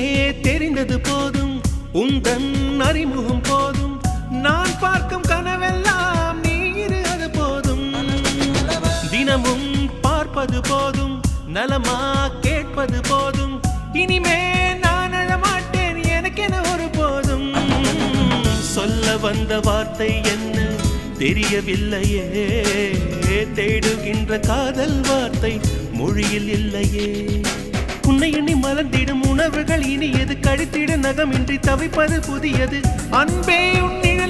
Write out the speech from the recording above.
முன்னே தெரிந்தது போதும் உந்தன் அறிமுகம் போதும் நான் பார்க்கும் கனவெல்லாம் நீர் அது போதும் தினமும் பார்ப்பது போதும் நலமா கேட்பது போதும் இனிமே நான் அழமாட்டேன் எனக்கென ஒரு போதும் சொல்ல வந்த வார்த்தை என்ன தெரியவில்லையே தேடுகின்ற காதல் வார்த்தை மொழியில் இல்லையே உன்னை எண்ணி மலர்ந்திடும் உணர்வுகள் இனியது கழித்திட நகமின்றி தவிப்பது புதியது அன்பே உன்னிழல்